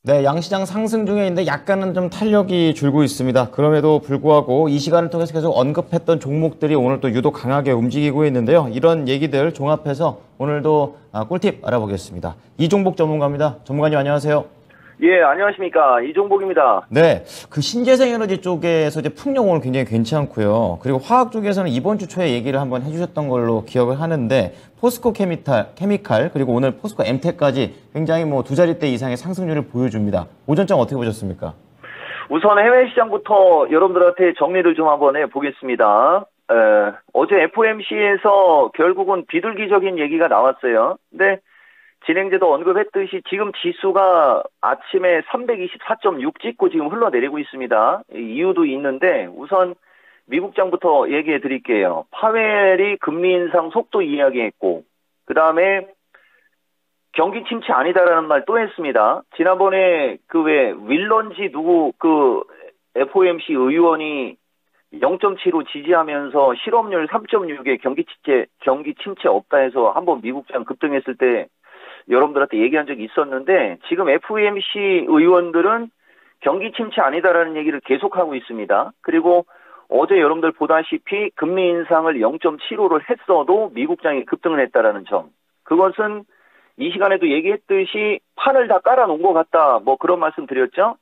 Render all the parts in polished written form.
네, 양시장 상승 중에 있는데 약간은 좀 탄력이 줄고 있습니다. 그럼에도 불구하고 이 시간을 통해서 계속 언급했던 종목들이 오늘 또 유독 강하게 움직이고 있는데요. 이런 얘기들 종합해서 오늘도 꿀팁 알아보겠습니다. 이종복 전문가입니다. 전문가님 안녕하세요. 예, 안녕하십니까. 이종복입니다. 네, 그 신재생에너지 쪽에서 이제 풍력 오늘 굉장히 괜찮고요. 그리고 화학 쪽에서는 이번 주 초에 얘기를 한번 해주셨던 걸로 기억을 하는데 포스코 케미칼 그리고 오늘 포스코 엠텍까지 굉장히 뭐 두 자릿대 이상의 상승률을 보여줍니다. 오전장 어떻게 보셨습니까? 우선 해외 시장부터 여러분들한테 정리를 좀 한번 해보겠습니다. 어제 FOMC에서 결국은 비둘기적인 얘기가 나왔어요. 근데 진행자도 언급했듯이 지금 지수가 아침에 324.6 찍고 지금 흘러내리고 있습니다. 이유도 있는데 우선 미국장부터 얘기해 드릴게요. 파웰이 금리 인상 속도 이야기했고 그 다음에 경기 침체 아니다라는 말 또 했습니다. 지난번에 그 왜 윌런지 누구 그 FOMC 의원이 0.7로 지지하면서 실업률 3.6에 경기 침체 없다 해서 한번 미국장 급등했을 때 여러분들한테 얘기한 적이 있었는데 지금 FOMC 의원들은 경기 침체 아니다라는 얘기를 계속하고 있습니다. 그리고 어제 여러분들 보다시피 금리 인상을 0.75를 했어도 미국장이 급등을 했다라는 점. 그것은 이 시간에도 얘기했듯이 판을 다 깔아놓은 것 같다. 뭐 그런 말씀 드렸죠.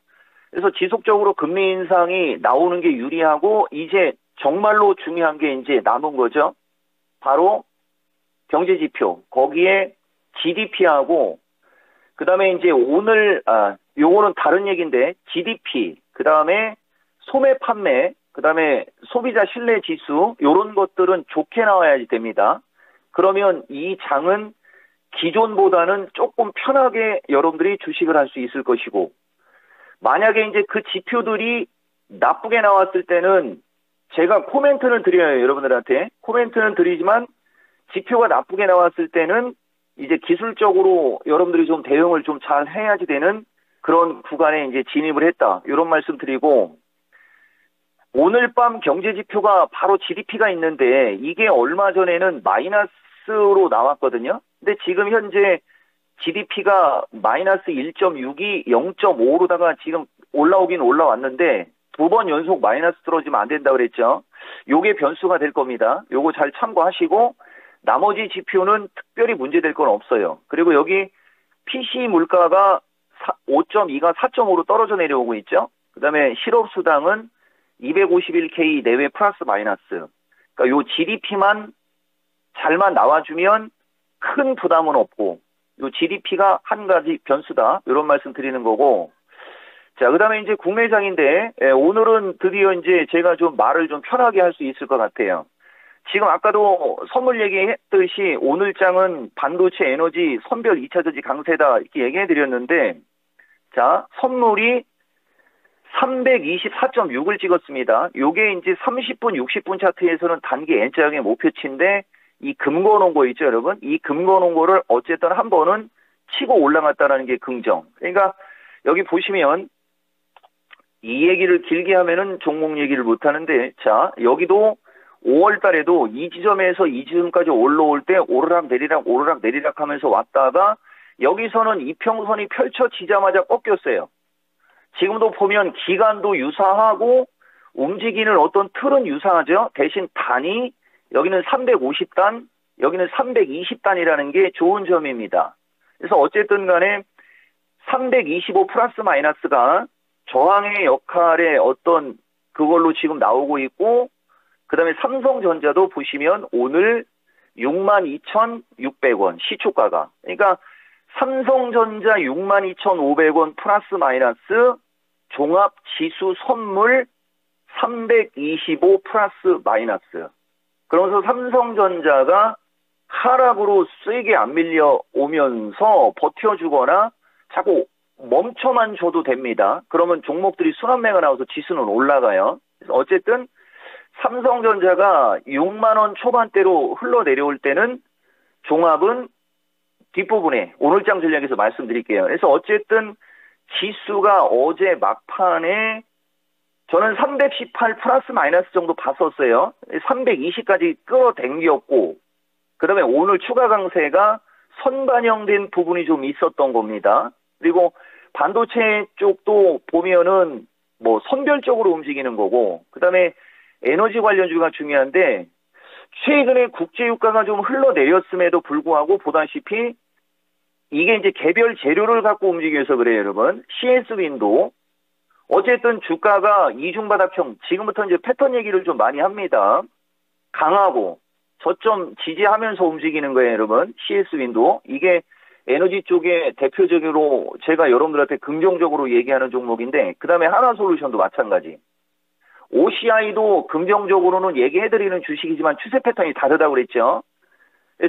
그래서 지속적으로 금리 인상이 나오는 게 유리하고 이제 정말로 중요한 게 이제 남은 거죠. 바로 경제지표. 거기에 GDP하고 그다음에 이제 오늘 요거는 다른 얘기인데 GDP 그다음에 소매 판매 그다음에 소비자 신뢰 지수 요런 것들은 좋게 나와야지 됩니다. 그러면 이 장은 기존보다는 조금 편하게 여러분들이 주식을 할 수 있을 것이고 만약에 이제 그 지표들이 나쁘게 나왔을 때는 제가 코멘트는 드려요. 여러분들한테 코멘트는 드리지만 지표가 나쁘게 나왔을 때는 이제 기술적으로 여러분들이 좀 대응을 좀 잘 해야지 되는 그런 구간에 이제 진입을 했다. 이런 말씀 드리고, 오늘 밤 경제지표가 바로 GDP가 있는데, 이게 얼마 전에는 마이너스로 나왔거든요. 근데 지금 현재 GDP가 마이너스 1.6이 0.5로다가 지금 올라오긴 올라왔는데, 두 번 연속 마이너스 들어오면 안 된다고 그랬죠. 요게 변수가 될 겁니다. 요거 잘 참고하시고, 나머지 지표는 특별히 문제될 건 없어요. 그리고 여기 PC 물가가 5.2가 4.5로 떨어져 내려오고 있죠. 그 다음에 실업수당은 251K 내외 플러스 마이너스. 그러니까 요 GDP만 잘만 나와주면 큰 부담은 없고, 요 GDP가 한 가지 변수다. 이런 말씀 드리는 거고. 자, 그 다음에 이제 국내장인데, 오늘은 드디어 이제 제가 좀 말을 좀 편하게 할 수 있을 것 같아요. 지금 아까도 선물 얘기했듯이 오늘 장은 반도체 에너지 선별 2차 전지 강세다 이렇게 얘기해 드렸는데 자, 선물이 324.6을 찍었습니다. 요게 이제 30분, 60분 차트에서는 단기 N자형의 목표치인데 이 금 거놓은 거 있죠, 여러분? 이 금 거놓은 거를 어쨌든 한 번은 치고 올라갔다라는 게 긍정. 그러니까 여기 보시면 이 얘기를 길게 하면은 종목 얘기를 못 하는데 자, 여기도 5월 달에도 이 지점에서 이 지점까지 올라올 때 오르락 내리락 하면서 왔다가 여기서는 이평선이 펼쳐지자마자 꺾였어요. 지금도 보면 기간도 유사하고 움직이는 어떤 틀은 유사하죠. 대신 단이 여기는 350단, 여기는 320단이라는 게 좋은 점입니다. 그래서 어쨌든 간에 325 플러스 마이너스가 저항의 역할의 어떤 그걸로 지금 나오고 있고 그 다음에 삼성전자도 보시면 오늘 62,600원 시초가가. 그러니까 삼성전자 62,500원 플러스 마이너스 종합지수 선물 325 플러스 마이너스. 그러면서 삼성전자가 하락으로 세게 안 밀려오면서 버텨주거나 자꾸 멈춰만 줘도 됩니다. 그러면 종목들이 순환매가 나와서 지수는 올라가요. 그래서 어쨌든 삼성전자가 6만 원 초반대로 흘러내려올 때는 종합은 뒷부분에 오늘장 전략에서 말씀드릴게요. 그래서 어쨌든 지수가 어제 막판에 저는 318 플러스 마이너스 정도 봤었어요. 320까지 끌어당겼고 그 다음에 오늘 추가 강세가 선반영된 부분이 좀 있었던 겁니다. 그리고 반도체 쪽도 보면은 뭐 선별적으로 움직이는 거고, 그 다음에 에너지 관련주가 중요한데, 최근에 국제유가가 좀 흘러내렸음에도 불구하고 보다시피 이게 이제 개별 재료를 갖고 움직여서 그래요, 여러분. CS 윈도. 어쨌든 주가가 이중바닥형, 지금부터 이제 패턴 얘기를 좀 많이 합니다. 강하고 저점 지지하면서 움직이는 거예요, 여러분. CS 윈도. 이게 에너지 쪽에 대표적으로 제가 여러분들한테 긍정적으로 얘기하는 종목인데, 그 다음에 하나솔루션도 마찬가지. OCI도 긍정적으로는 얘기해드리는 주식이지만 추세 패턴이 다르다고 그랬죠.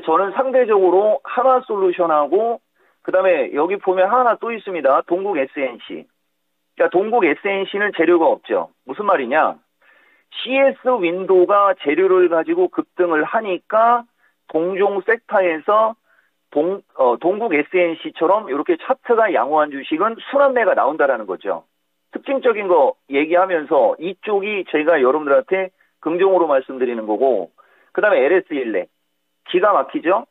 저는 상대적으로 하나솔루션하고, 그 다음에 여기 보면 하나 또 있습니다. 동국 SNC. 그러니까 동국 SNC는 재료가 없죠. 무슨 말이냐? CS 윈도가 재료를 가지고 급등을 하니까 동종 섹터에서 동국 SNC처럼 이렇게 차트가 양호한 주식은 순환매가 나온다라는 거죠. 특징적인 거 얘기하면서 이쪽이 제가 여러분들한테 긍정으로 말씀드리는 거고, 그 다음에 LS1렉. 기가 막히죠?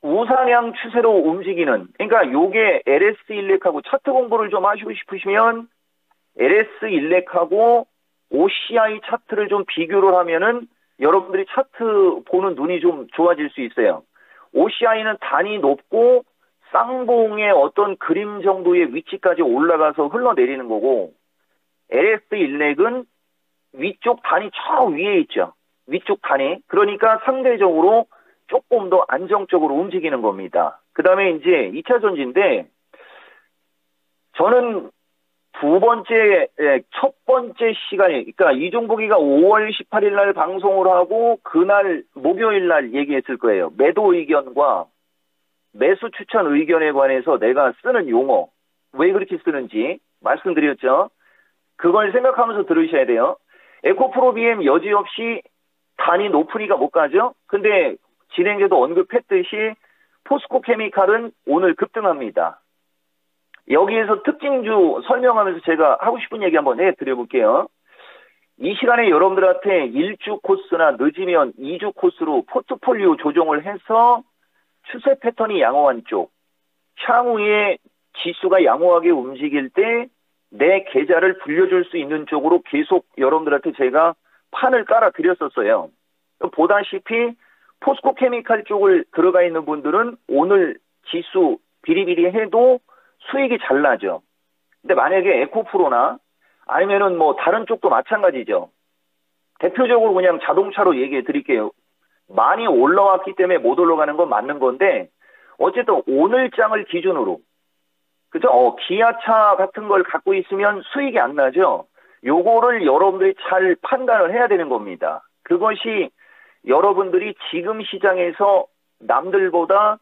우상향 추세로 움직이는, 그러니까 요게 LS1렉하고 차트 공부를 좀 하시고 싶으시면 LS1렉하고 OCI 차트를 좀 비교를 하면은 여러분들이 차트 보는 눈이 좀 좋아질 수 있어요. OCI는 단이 높고 쌍봉의 어떤 그림 정도의 위치까지 올라가서 흘러내리는 거고, LS1렉은 위쪽 단이 저 위에 있죠. 위쪽 단이. 그러니까 상대적으로 조금 더 안정적으로 움직이는 겁니다. 그 다음에 이제 2차 전지인데, 저는 첫 번째 시간에, 그러니까 이종복이가 5월 18일 날 방송을 하고, 그날 목요일 날 얘기했을 거예요. 매도 의견과 매수 추천 의견에 관해서 내가 쓰는 용어, 왜 그렇게 쓰는지 말씀드렸죠. 그걸 생각하면서 들으셔야 돼요. 에코프로 BM 여지없이 단이 높으니까 못 가죠. 근데 진행자도 언급했듯이 포스코 케미칼은 오늘 급등합니다. 여기에서 특징주 설명하면서 제가 하고 싶은 얘기 한번 해드려볼게요. 이 시간에 여러분들한테 1주 코스나 늦으면 2주 코스로 포트폴리오 조정을 해서 추세 패턴이 양호한 쪽, 향후에 지수가 양호하게 움직일 때 내 계좌를 불려줄 수 있는 쪽으로 계속 여러분들한테 제가 판을 깔아 드렸었어요. 보다시피 포스코 케미칼 쪽을 들어가 있는 분들은 오늘 지수 비리비리해도 수익이 잘 나죠. 근데 만약에 에코프로나 아니면은 뭐 다른 쪽도 마찬가지죠. 대표적으로 그냥 자동차로 얘기해 드릴게요. 많이 올라왔기 때문에 못 올라가는 건 맞는 건데, 어쨌든 오늘 장을 기준으로, 그죠? 기아차 같은 걸 갖고 있으면 수익이 안 나죠? 요거를 여러분들이 잘 판단을 해야 되는 겁니다. 그것이 여러분들이 지금 시장에서 남들보다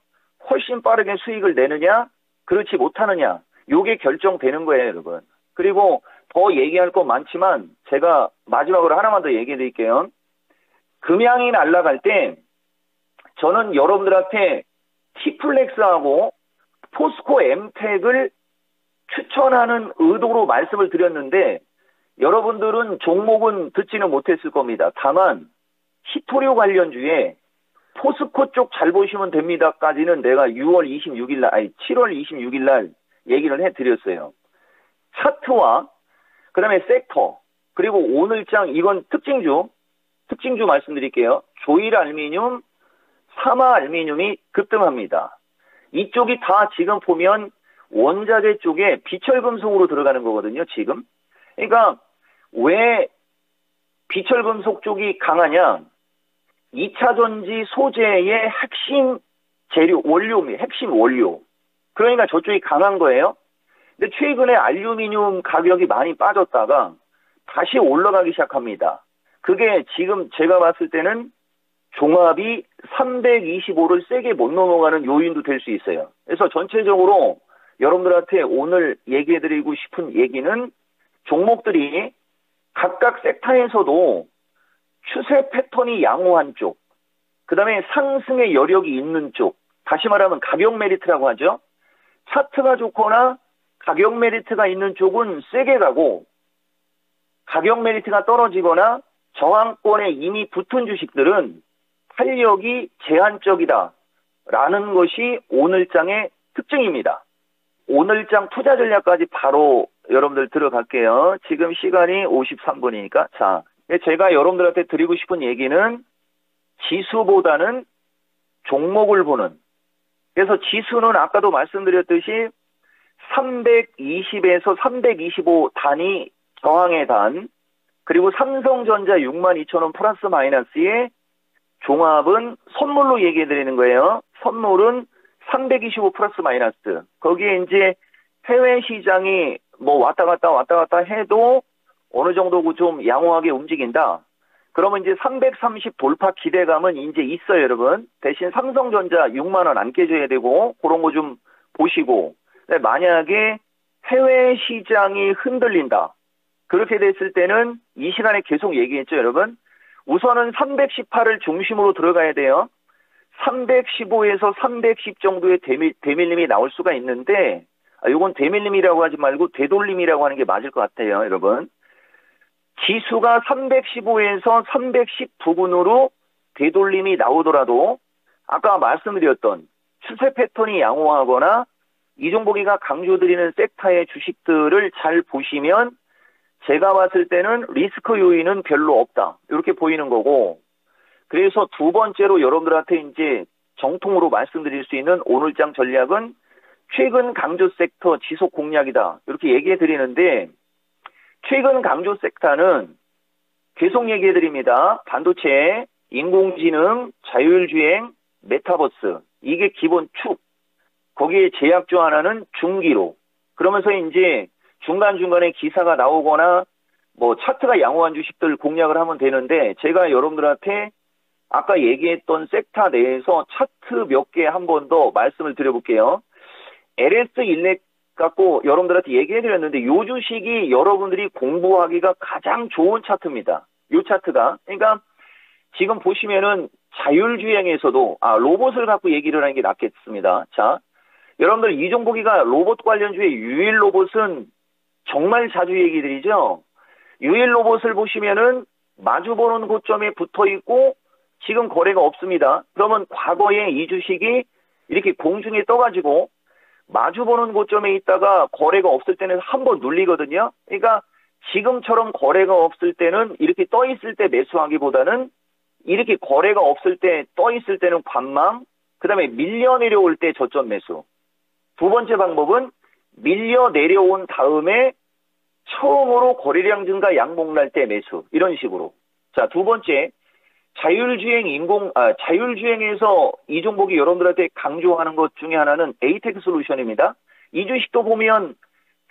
훨씬 빠르게 수익을 내느냐, 그렇지 못하느냐, 요게 결정되는 거예요, 여러분. 그리고 더 얘기할 건 많지만 제가 마지막으로 하나만 더 얘기해 드릴게요. 금양이 날아갈 때 저는 여러분들한테 T플렉스하고 포스코 엠텍을 추천하는 의도로 말씀을 드렸는데, 여러분들은 종목은 듣지는 못했을 겁니다. 다만 히토리오 관련주에 포스코 쪽 잘 보시면 됩니다까지는 내가 7월 26일 날 얘기를 해드렸어요. 차트와 그 다음에 섹터, 그리고 오늘장, 이건 특징주 말씀드릴게요. 조일 알미늄, 사마 알미늄이 급등합니다. 이쪽이 다 지금 보면 원자재 쪽에 비철금속으로 들어가는 거거든요, 지금. 그러니까 왜 비철금속 쪽이 강하냐? 2차 전지 소재의 핵심 재료, 핵심 원료. 그러니까 저쪽이 강한 거예요. 근데 최근에 알루미늄 가격이 많이 빠졌다가 다시 올라가기 시작합니다. 그게 지금 제가 봤을 때는 종합이 325를 세게 못 넘어가는 요인도 될 수 있어요. 그래서 전체적으로 여러분들한테 오늘 얘기해드리고 싶은 얘기는, 종목들이 각각 섹터에서도 추세 패턴이 양호한 쪽, 그 다음에 상승의 여력이 있는 쪽, 다시 말하면 가격 메리트라고 하죠. 차트가 좋거나 가격 메리트가 있는 쪽은 세게 가고, 가격 메리트가 떨어지거나 저항권에 이미 붙은 주식들은 탄력이 제한적이다 라는 것이 오늘장의 특징입니다. 오늘장 투자 전략까지 바로 여러분들 들어갈게요. 지금 시간이 53분이니까. 자, 제가 여러분들한테 드리고 싶은 얘기는 지수보다는 종목을 보는. 그래서 지수는 아까도 말씀드렸듯이 320에서 325 단위 저항의 단, 그리고 삼성전자 62,000원 플러스 마이너스의 종합은 선물로 얘기해 드리는 거예요. 선물은 325 플러스 마이너스. 거기에 이제 해외 시장이 뭐 왔다 갔다 해도 어느 정도 좀 양호하게 움직인다. 그러면 이제 330 돌파 기대감은 이제 있어요, 여러분. 대신 삼성전자 6만 원 안 깨져야 되고 그런 거 좀 보시고. 만약에 해외 시장이 흔들린다. 그렇게 됐을 때는 이 시간에 계속 얘기했죠, 여러분. 우선은 318을 중심으로 들어가야 돼요. 315에서 310 정도의 대밀림이 나올 수가 있는데, 이건 대밀림이라고 하지 말고 되돌림이라고 하는 게 맞을 것 같아요, 여러분. 지수가 315에서 310 부근으로 되돌림이 나오더라도 아까 말씀드렸던 추세 패턴이 양호하거나 이종복이가 강조드리는 섹터의 주식들을 잘 보시면 제가 봤을 때는 리스크 요인은 별로 없다. 이렇게 보이는 거고, 그래서 두 번째로 여러분들한테 이제 정통으로 말씀드릴 수 있는 오늘장 전략은 최근 강조 섹터 지속 공략이다. 이렇게 얘기해 드리는데, 최근 강조 섹터는 계속 얘기해 드립니다. 반도체, 인공지능, 자율주행, 메타버스. 이게 기본 축. 거기에 제약주 하나는 중기로. 그러면서 이제 중간중간에 기사가 나오거나 뭐 차트가 양호한 주식들 공략을 하면 되는데, 제가 여러분들한테 아까 얘기했던 섹터 내에서 차트 몇 개 한 번 더 말씀을 드려볼게요. LS 일렉 갖고 여러분들한테 얘기해 드렸는데, 이 주식이 여러분들이 공부하기가 가장 좋은 차트입니다. 이 차트가. 그러니까 지금 보시면은 자율주행에서도 로봇을 갖고 얘기를 하는 게 낫겠습니다. 자, 여러분들 이종복이가 로봇 관련주의 유일 로봇은 정말 자주 얘기 드리죠. 유일 로봇을 보시면은 마주보는 고점에 붙어 있고 지금 거래가 없습니다. 그러면 과거에 이 주식이 이렇게 공중에 떠가지고 마주보는 고점에 있다가 거래가 없을 때는 한번 눌리거든요. 그러니까 지금처럼 거래가 없을 때는 이렇게 떠 있을 때 매수하기보다는 이렇게 거래가 없을 때 떠 있을 때는 관망, 그 다음에 밀려 내려올 때 저점 매수. 두 번째 방법은 밀려 내려온 다음에 처음으로 거래량 증가 양봉 날 때 매수. 이런 식으로. 자, 두 번째, 자율주행에서 이종복이 여러분들한테 강조하는 것 중에 하나는 에이텍 솔루션입니다. 이 주식도 보면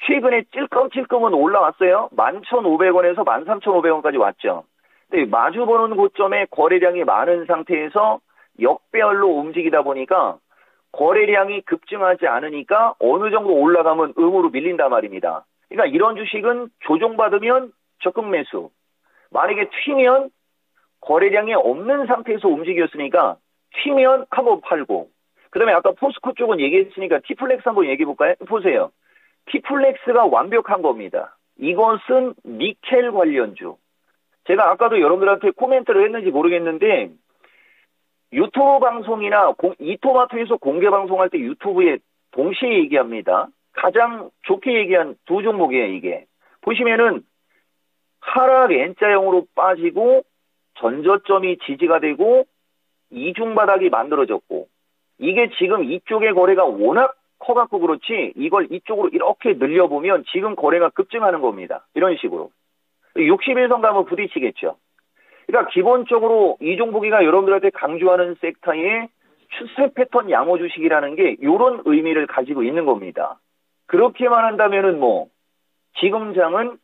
최근에 찔끔찔끔은 올라왔어요. 11,500원에서 13,500원까지 왔죠. 근데 마주보는 고점에 거래량이 많은 상태에서 역배열로 움직이다 보니까 거래량이 급증하지 않으니까 어느 정도 올라가면 음으로 밀린단 말입니다. 그러니까 이런 주식은 조정받으면 적극 매수. 만약에 튀면 거래량이 없는 상태에서 움직였으니까 튀면 한번 팔고. 그 다음에 아까 포스코 쪽은 얘기했으니까 티플렉스 한번 얘기해 볼까요? 보세요. 티플렉스가 완벽한 겁니다. 이것은 니켈 관련주. 제가 아까도 여러분들한테 코멘트를 했는지 모르겠는데, 유튜브 방송이나 이토마토에서 공개 방송할 때 유튜브에 동시에 얘기합니다. 가장 좋게 얘기한 두 종목이에요, 이게. 보시면은 하락 N자형으로 빠지고 전저점이 지지가 되고 이중바닥이 만들어졌고, 이게 지금 이쪽의 거래가 워낙 커갖고 그렇지 이걸 이쪽으로 이렇게 늘려보면 지금 거래가 급증하는 겁니다. 이런 식으로. 60일선 가면 부딪히겠죠. 그러니까 기본적으로 이종복이가 여러분들한테 강조하는 섹터의 추세 패턴 양호 주식이라는 게 이런 의미를 가지고 있는 겁니다. 그렇게만 한다면은 뭐 지금 장은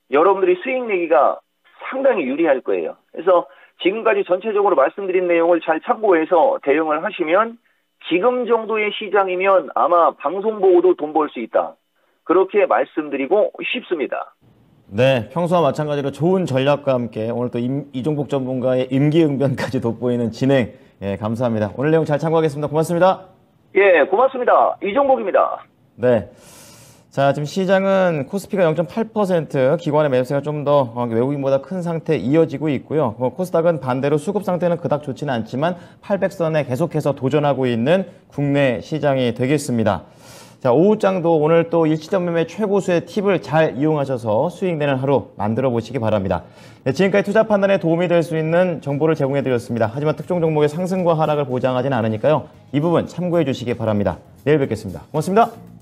여러분들이 수익 내기가 상당히 유리할 거예요. 그래서 지금까지 전체적으로 말씀드린 내용을 잘 참고해서 대응을 하시면 지금 정도의 시장이면 아마 방송 보고도 돈 벌 수 있다. 그렇게 말씀드리고 싶습니다. 네, 평소와 마찬가지로 좋은 전략과 함께 오늘 또 이종복 전문가의 임기응변까지 돋보이는 진행, 감사합니다. 오늘 내용 잘 참고하겠습니다. 고맙습니다. 예, 고맙습니다. 이종복입니다. 네. 자, 지금 시장은 코스피가 0.8%, 기관의 매수세가 좀 더 외국인보다 큰 상태 이어지고 있고요. 코스닥은 반대로 수급 상태는 그닥 좋지는 않지만 800선에 계속해서 도전하고 있는 국내 시장이 되겠습니다. 자, 오후장도 오늘 또 일시적 매매 최고수의 팁을 잘 이용하셔서 수익 내는 하루 만들어 보시기 바랍니다. 네, 지금까지 투자 판단에 도움이 될 수 있는 정보를 제공해 드렸습니다. 하지만 특정 종목의 상승과 하락을 보장하지는 않으니까요. 이 부분 참고해 주시기 바랍니다. 내일 뵙겠습니다. 고맙습니다.